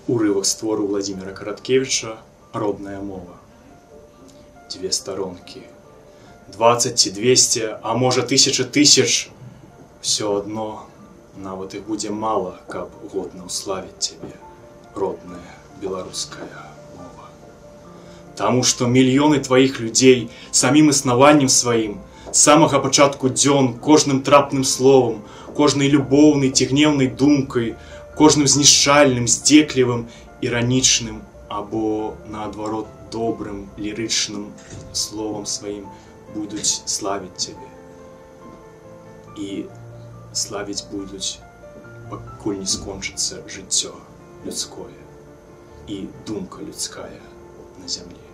Урывак з твору Владимира Караткевича «Родная мова». 2 сторонки, 20 ці 200, а можа 1000 тысяч. Все одно, нават іх будзе мала, каб годна ўславіць цябе, родная беларуская мова. Таму што мільёны тваіх людзей самім існаваннем сваім, з самага пачатку дзён, кожным трапным словам, кожнай любоўнай ці гневнай думкай, кожным знішчальным, здзеклівым, іранічным або, наадварот, добрым, лірычным словам сваім будуць славіць цябе. І славіць будуць, пакуль не скончыцца жыццё людское і думка людская на зямлі.